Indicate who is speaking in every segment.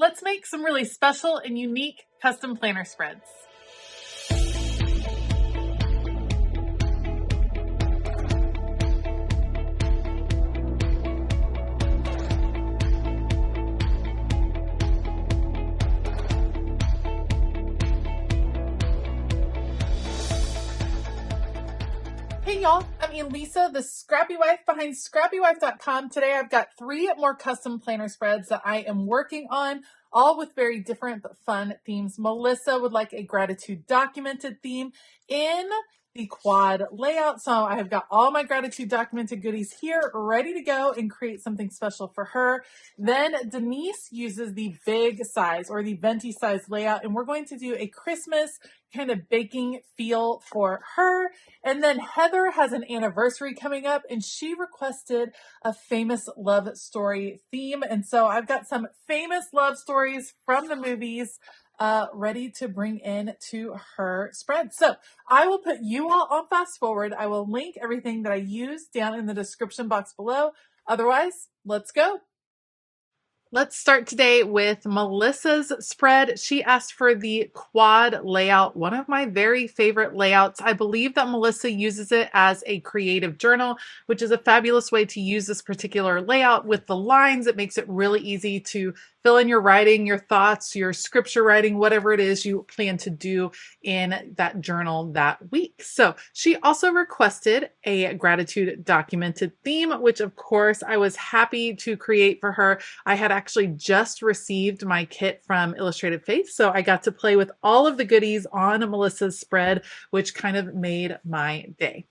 Speaker 1: Let's make some really special and unique custom planner spreads. Hey y'all, I'm Lisa, the Scrappy Wife behind ScrappyWife.com. Today I've got 3 more custom planner spreads that I am working on, all with very different but fun themes. Melissa would like a gratitude documented theme in the quad layout. So I have got all my gratitude documented goodies here ready to go and create something special for her. Then Denise uses the big size or the venti size layout, and we're going to do a Christmas kind of baking feel for her. And then Heather has an anniversary coming up and she requested a famous love story theme. And so I've got some famous love stories from the movies ready to bring in to her spread. So I will put you all on fast forward. I will link everything that I use down in the description box below. Otherwise, let's go. Let's start today with Melissa's spread. She asked for the quad layout, one of my very favorite layouts. I believe that Melissa uses it as a creative journal, which is a fabulous way to use this particular layout with the lines. It makes it really easy to fill in your writing, your thoughts, your scripture writing, whatever it is you plan to do in that journal that week. So she also requested a gratitude documented theme, which of course I was happy to create for her. I had actually just received my kit from Illustrated Faith, so I got to play with all of the goodies on Melissa's spread, which kind of made my day.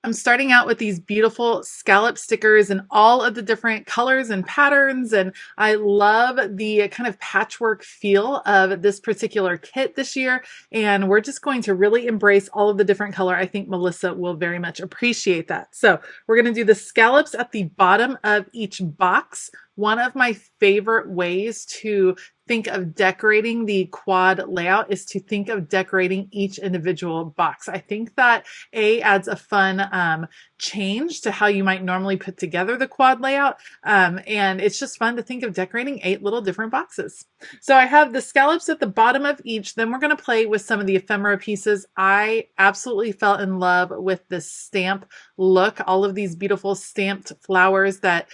Speaker 1: I'm starting out with these beautiful scallop stickers in all of the different colors and patterns, and I love the kind of patchwork feel of this particular kit this year, and we're just going to really embrace all of the different color. I think Melissa will very much appreciate that. So we're going to do the scallops at the bottom of each box. One of my favorite ways to think of decorating the quad layout is to think of decorating each individual box. I think that adds a fun change to how you might normally put together the quad layout. And it's just fun to think of decorating 8 little different boxes. So I have the scallops at the bottom of each. Then we're going to play with some of the ephemera pieces. I absolutely fell in love with this stamp look, all of these beautiful stamped flowers that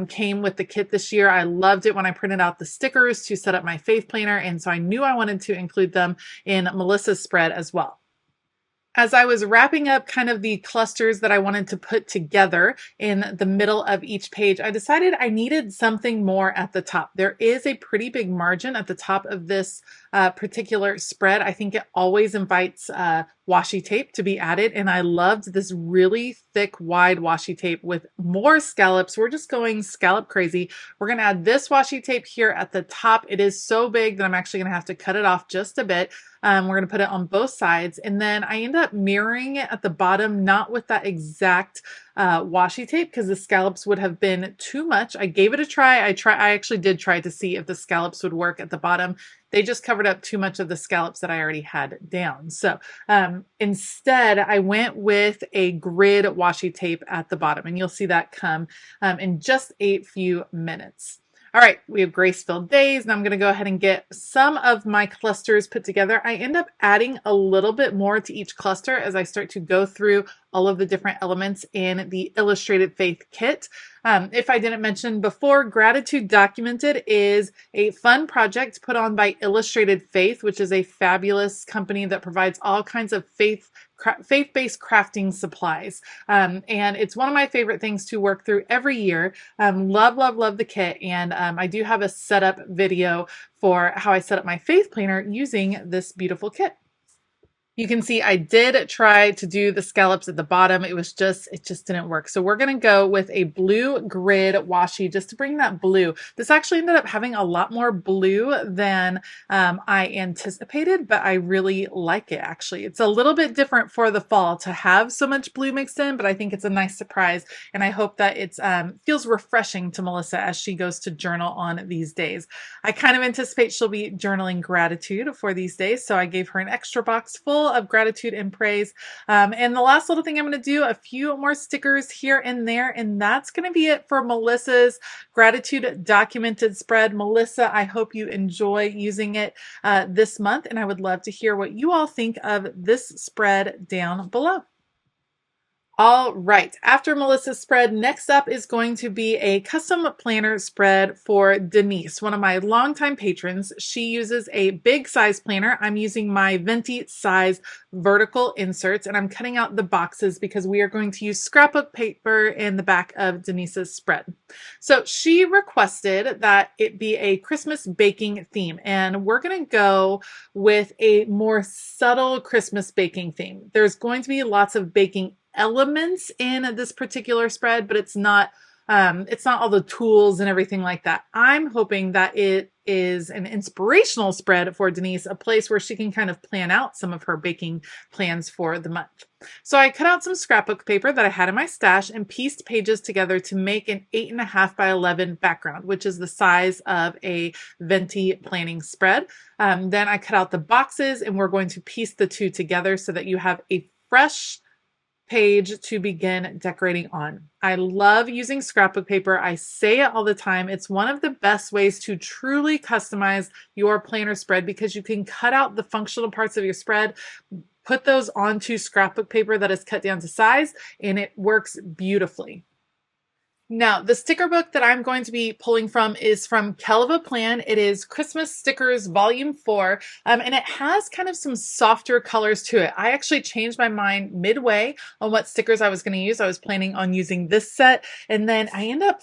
Speaker 1: came with the kit this year. I loved it when I printed out the stickers to set up my faith planner, and so I knew I wanted to include them in Melissa's spread as well. As I was wrapping up kind of the clusters that I wanted to put together in the middle of each page, I decided I needed something more at the top. There is a pretty big margin at the top of this particular spread. I think it always invites washi tape to be added, and I loved this really thick, wide washi tape with more scallops. We're just going scallop crazy. We're going to add this washi tape here at the top. It is so big that I'm actually going to have to cut it off just a bit. We're going to put it on both sides, and then I end up mirroring it at the bottom, not with that exact washi tape because the scallops would have been too much. I gave it a try. I actually did try to see if the scallops would work at the bottom. They just covered up too much of the scallops that I already had down. So instead, I went with a grid washi tape at the bottom, and you'll see that come in just a few minutes. All right, we have grace-filled days. Now I'm going to go ahead and get some of my clusters put together. I end up adding a little bit more to each cluster as I start to go through all of the different elements in the Illustrated Faith kit. If I didn't mention before, Gratitude Documented is a fun project put on by Illustrated Faith, which is a fabulous company that provides all kinds of faith-based crafting supplies. And it's one of my favorite things to work through every year. Love the kit. And I do have a setup video for how I set up my faith planner using this beautiful kit. You can see I did try to do the scallops at the bottom. It just didn't work. So we're going to go with a blue grid washi just to bring that blue. This actually ended up having a lot more blue than I anticipated, but I really like it actually. It's a little bit different for the fall to have so much blue mixed in, but I think it's a nice surprise. And I hope that it feels refreshing to Melissa as she goes to journal on these days. I kind of anticipate she'll be journaling gratitude for these days. So I gave her an extra box full full of gratitude and praise. And the last little thing I'm going to do, a few more stickers here and there, and that's going to be it for Melissa's gratitude documented spread. Melissa, I hope you enjoy using it this month, and I would love to hear what you all think of this spread down below. All right, after Melissa's spread, next up is going to be a custom planner spread for Denise, one of my longtime patrons. She uses a big size planner. I'm using my Venti size vertical inserts, and I'm cutting out the boxes because we are going to use scrapbook paper in the back of Denise's spread. So she requested that it be a Christmas baking theme, and we're going to go with a more subtle Christmas baking theme. There's going to be lots of baking elements in this particular spread, but it's not all the tools and everything like that. I'm hoping that it is an inspirational spread for Denise, a place where she can kind of plan out some of her baking plans for the month. So I cut out some scrapbook paper that I had in my stash and pieced pages together to make an 8.5 by 11 background, which is the size of a Venti planning spread. Then I cut out the boxes, and we're going to piece the two together so that you have a fresh page to begin decorating on. I love using scrapbook paper. I say it all the time. It's one of the best ways to truly customize your planner spread because you can cut out the functional parts of your spread, put those onto scrapbook paper that is cut down to size, and it works beautifully. Now, the sticker book that I'm going to be pulling from is from Kelva Plan. It is Christmas Stickers Volume 4, and it has kind of some softer colors to it. I actually changed my mind midway on what stickers I was going to use. I was planning on using this set, and then I end up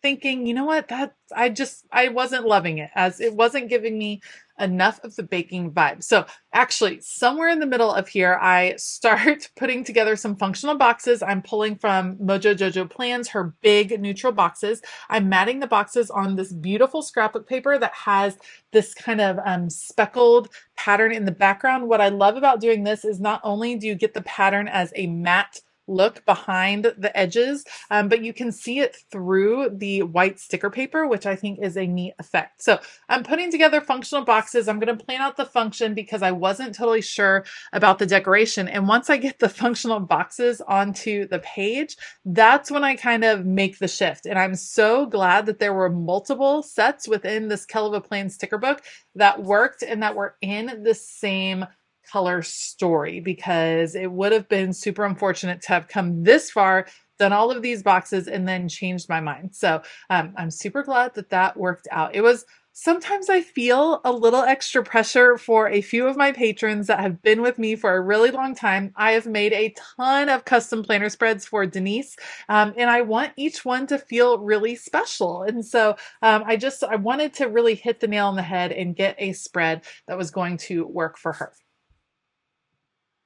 Speaker 1: thinking, you know what, I wasn't loving it, as it wasn't giving me enough of the baking vibe. So actually, somewhere in the middle of here, I start putting together some functional boxes. I'm pulling from Mojo Jojo Plans, her big neutral boxes. I'm matting the boxes on this beautiful scrapbook paper that has this kind of speckled pattern in the background. What I love about doing this is not only do you get the pattern as a matte look behind the edges, but you can see it through the white sticker paper, which I think is a neat effect. So I'm putting together functional boxes. I'm going to plan out the function because I wasn't totally sure about the decoration. And once I get the functional boxes onto the page, that's when I kind of make the shift. And I'm so glad that there were multiple sets within this Kelva Plan sticker book that worked and that were in the same color story, because it would have been super unfortunate to have come this far, done all of these boxes, and then changed my mind. So I'm super glad that that worked out. It was sometimes I feel a little extra pressure for a few of my patrons that have been with me for a really long time. I have made a ton of custom planner spreads for Denise, and I want each one to feel really special. And so I wanted to really hit the nail on the head and get a spread that was going to work for her.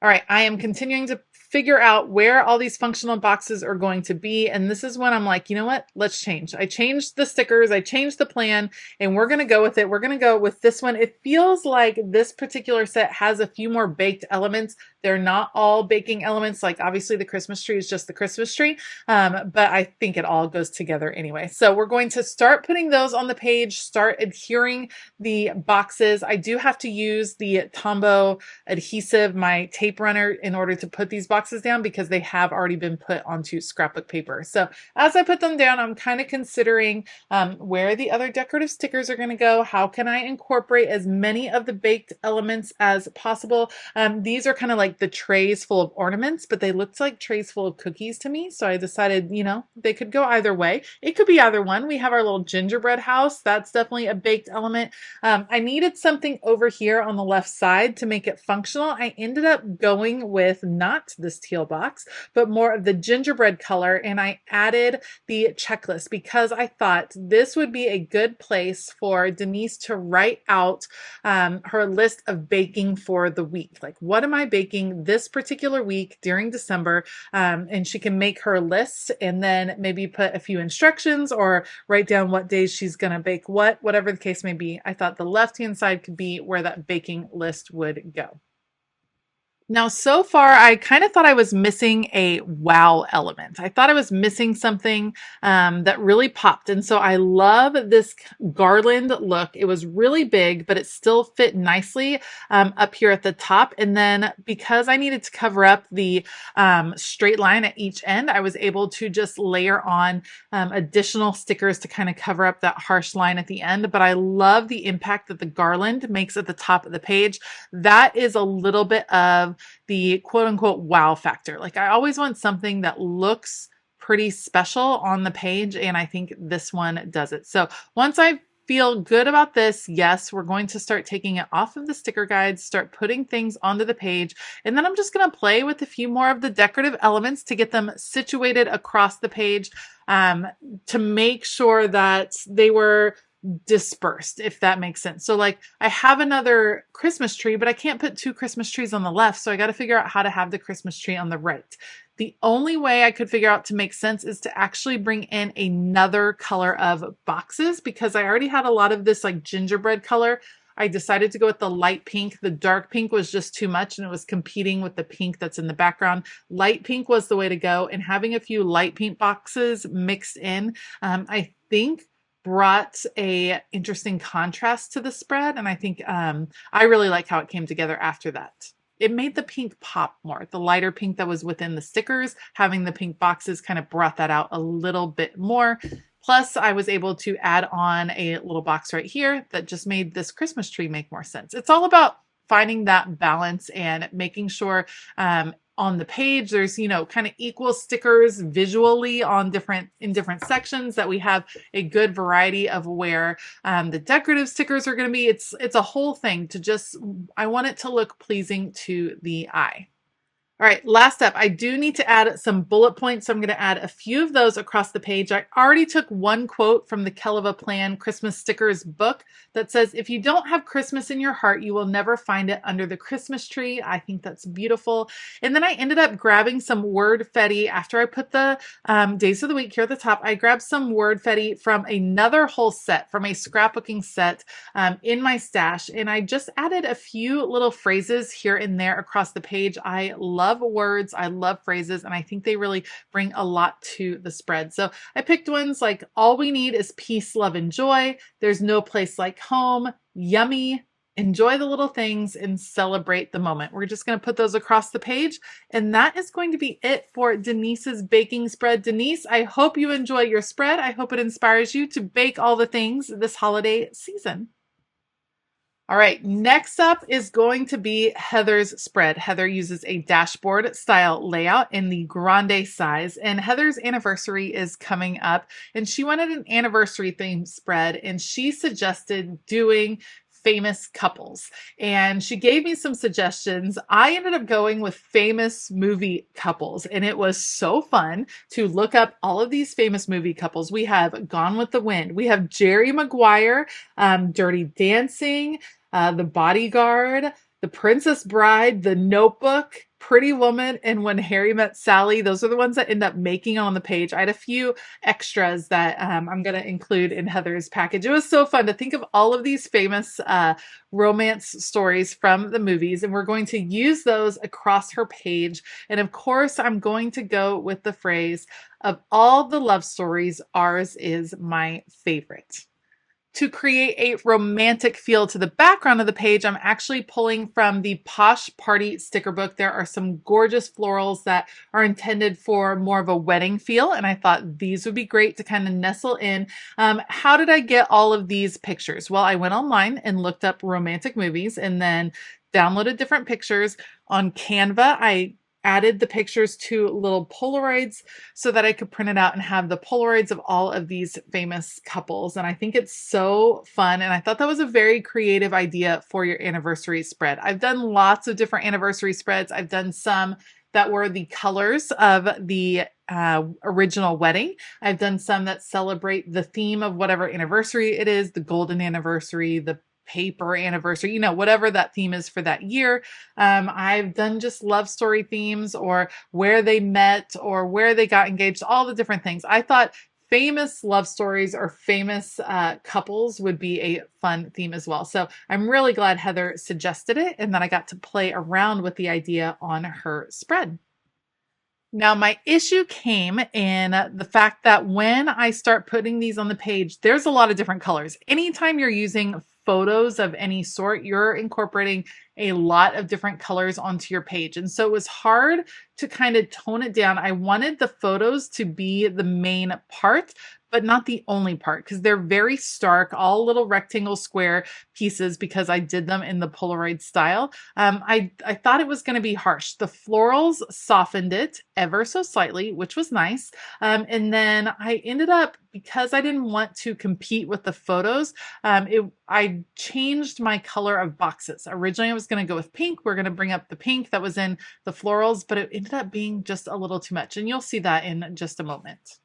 Speaker 1: All right, I am continuing to figure out where all these functional boxes are going to be. And this is when I'm like, you know what? Let's change. I changed the stickers. I changed the plan, and we're going to go with it. We're going to go with this one. It feels like this particular set has a few more baked elements. They're not all baking elements. Like obviously the Christmas tree is just the Christmas tree. But I think it all goes together anyway. So we're going to start putting those on the page, start adhering the boxes. I do have to use the Tombow adhesive, my tape runner, in order to put these boxes down because they have already been put onto scrapbook paper. So as I put them down, I'm kind of considering where the other decorative stickers are going to go. How can I incorporate as many of the baked elements as possible? These are kind of like the trays full of ornaments, but they looked like trays full of cookies to me. So I decided, you know, they could go either way. It could be either one. We have our little gingerbread house. That's definitely a baked element. I needed something over here on the left side to make it functional. I ended up going with not this teal box, but more of the gingerbread color. And I added the checklist because I thought this would be a good place for Denise to write out her list of baking for the week. Like, what am I baking this particular week during December? And she can make her list and then maybe put a few instructions or write down what days she's going to bake whatever the case may be. I thought the left-hand side could be where that baking list would go. Now, so far, I kind of thought I was missing a wow element. I thought I was missing something that really popped. And so I love this garland look. It was really big, but it still fit nicely up here at the top. And then because I needed to cover up the straight line at each end, I was able to just layer on additional stickers to kind of cover up that harsh line at the end. But I love the impact that the garland makes at the top of the page. That is a little bit of the quote unquote wow factor. Like I always want something that looks pretty special on the page, and I think this one does it. So once I feel good about this, yes, we're going to start taking it off of the sticker guides, start putting things onto the page, and then I'm just going to play with a few more of the decorative elements to get them situated across the page, to make sure that they were dispersed, if that makes sense. So like I have another Christmas tree, but I can't put two Christmas trees on the left. So I got to figure out how to have the Christmas tree on the right. The only way I could figure out to make sense is to actually bring in another color of boxes, because I already had a lot of this like gingerbread color. I decided to go with the light pink. The dark pink was just too much and it was competing with the pink that's in the background. Light pink was the way to go, and having a few light pink boxes mixed in, I think brought a interesting contrast to the spread. And I think I really like how it came together after that. It made the pink pop more. The lighter pink that was within the stickers, having the pink boxes kind of brought that out a little bit more. Plus, I was able to add on a little box right here that just made this Christmas tree make more sense. It's all about finding that balance and making sure on the page there's, you know, kind of equal stickers visually on in different sections, that we have a good variety of where the decorative stickers are going to be. It's a whole thing to just, I want it to look pleasing to the eye. All right, last up, I do need to add some bullet points. So I'm going to add a few of those across the page. I already took one quote from the Keleva Plan Christmas Stickers book that says, if you don't have Christmas in your heart, you will never find it under the Christmas tree. I think that's beautiful. And then I ended up grabbing some wordfetti after I put the days of the week here at the top. I grabbed some wordfetti from another whole set, from a scrapbooking set in my stash. And I just added a few little phrases here and there across the page. I love words, I love phrases, and I think they really bring a lot to the spread. So I picked ones like, all we need is peace, love, and joy. There's no place like home. Yummy. Enjoy the little things and celebrate the moment. We're just going to put those across the page. And that is going to be it for Denise's baking spread. Denise, I hope you enjoy your spread. I hope it inspires you to bake all the things this holiday season. All right, next up is going to be Heather's spread. Heather uses a dashboard style layout in the grande size, and Heather's anniversary is coming up, and she wanted an anniversary themed spread, and she suggested doing famous couples. And she gave me some suggestions. I ended up going with famous movie couples, and it was so fun to look up all of these famous movie couples. We have Gone with the Wind. We have Jerry Maguire, Dirty Dancing, The Bodyguard, The Princess Bride, The Notebook, Pretty Woman, and When Harry Met Sally. Those are the ones that end up making on the page. I had a few extras that I'm going to include in Heather's package. It was so fun to think of all of these famous romance stories from the movies, and we're going to use those across her page. And of course, I'm going to go with the phrase, of all the love stories, ours is my favorite. To create a romantic feel to the background of the page, I'm actually pulling from the Posh Party sticker book. There are some gorgeous florals that are intended for more of a wedding feel, and I thought these would be great to kind of nestle in. How did I get all of these pictures? Well, I went online and looked up romantic movies and then downloaded different pictures on Canva. I added the pictures to little Polaroids so that I could print it out and have the Polaroids of all of these famous couples. And I think it's so fun. And I thought that was a very creative idea for your anniversary spread. I've done lots of different anniversary spreads. I've done some that were the colors of the original wedding. I've done some that celebrate the theme of whatever anniversary it is, the golden anniversary, the paper anniversary, you know, whatever that theme is for that year. I've done just love story themes, or where they met, or where they got engaged, all the different things. I thought famous love stories or famous couples would be a fun theme as well. So I'm really glad Heather suggested it and that I got to play around with the idea on her spread. Now, my issue came in the fact that when I start putting these on the page, there's a lot of different colors. Anytime you're using photos of any sort, you're incorporating a lot of different colors onto your page. And so it was hard to kind of tone it down. I wanted the photos to be the main part, but not the only part because they're very stark, all little rectangle square pieces because I did them in the Polaroid style. I thought it was going to be harsh. The florals softened it ever so slightly, which was nice. And then I ended up, because I didn't want to compete with the photos, I changed my color of boxes. Originally, I was going to go with pink. We're going to bring up the pink that was in the florals, but it ended up being just a little too much. And you'll see that in just a moment.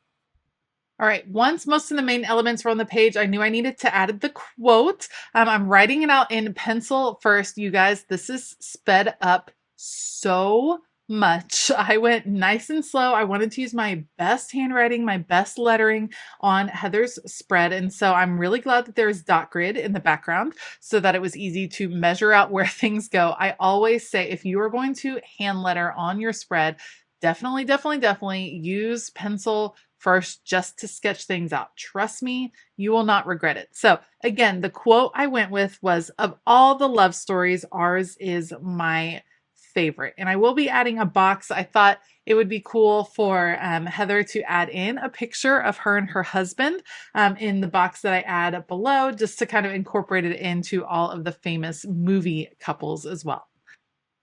Speaker 1: All right, once most of the main elements were on the page, I knew I needed to add the quote. I'm writing it out in pencil first, you guys. This is sped up so much. I went nice and slow. I wanted to use my best handwriting, my best lettering on Heather's spread. And so I'm really glad that there's dot grid in the background so that it was easy to measure out where things go. I always say if you are going to hand letter on your spread, definitely use pencil first just to sketch things out. Trust me, you will not regret it. So again, the quote I went with was, "Of all the love stories, ours is my favorite." And I will be adding a box. I thought it would be cool for Heather to add in a picture of her and her husband in the box that I add below, just to kind of incorporate it into all of the famous movie couples as well.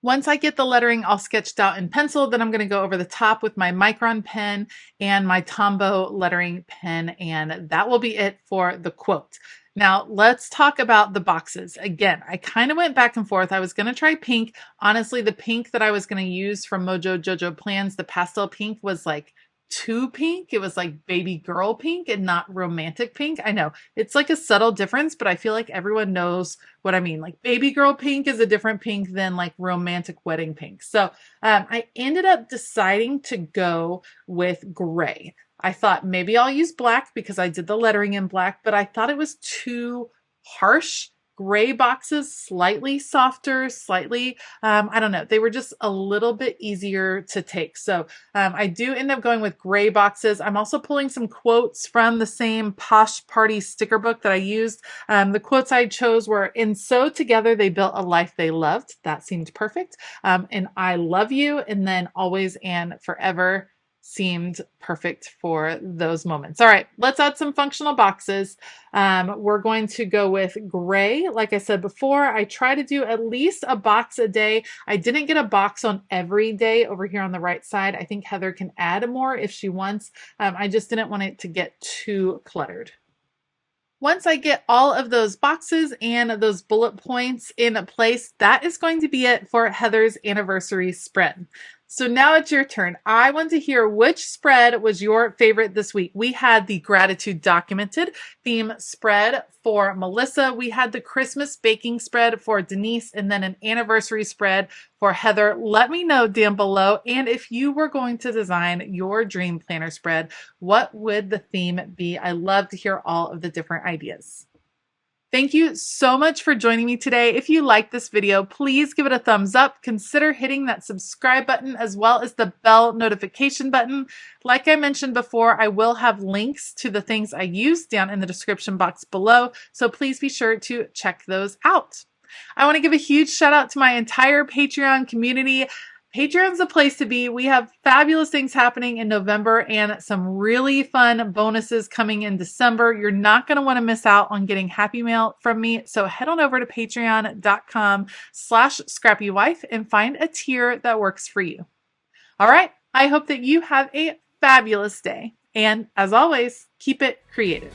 Speaker 1: Once I get the lettering all sketched out in pencil, then I'm going to go over the top with my Micron pen and my Tombow lettering pen, and that will be it for the quote. Now, let's talk about the boxes. Again, I kind of went back and forth. I was going to try pink. Honestly, the pink that I was going to use from Mojo Jojo Plans, the pastel pink, was like too pink. It was like baby girl pink and not romantic pink. I know it's like a subtle difference, but I feel like everyone knows what I mean. Like baby girl pink is a different pink than like romantic wedding pink. So I ended up deciding to go with gray. I thought maybe I'll use black because I did the lettering in black, but I thought it was too harsh. Gray boxes, slightly softer, slightly, I don't know, they were just a little bit easier to take. So I do end up going with gray boxes. I'm also pulling some quotes from the same Posh Party sticker book that I used. The quotes I chose were, "And so together they built a life they loved." That seemed perfect. And "I love you," and then "always and forever" seemed perfect for those moments. All right, let's add some functional boxes. We're going to go with gray. Like I said before, I try to do at least a box a day. I didn't get a box on every day over here on the right side. I think Heather can add more if she wants. I just didn't want it to get too cluttered. Once I get all of those boxes and those bullet points in place, that is going to be it for Heather's anniversary spread. So now it's your turn. I want to hear which spread was your favorite this week. We had the gratitude documented theme spread for Melissa. We had the Christmas baking spread for Denise, and then an anniversary spread for Heather. Let me know down below. And if you were going to design your dream planner spread, what would the theme be? I love to hear all of the different ideas. Thank you so much for joining me today. If you like this video, please give it a thumbs up. Consider hitting that subscribe button as well as the bell notification button. Like I mentioned before, I will have links to the things I use down in the description box below, so please be sure to check those out. I want to give a huge shout out to my entire Patreon community. Patreon's the place to be. We have fabulous things happening in November and some really fun bonuses coming in December. You're not going to want to miss out on getting happy mail from me. So head on over to patreon.com/ScrappyWife and find a tier that works for you. All right. I hope that you have a fabulous day. And as always, keep it creative.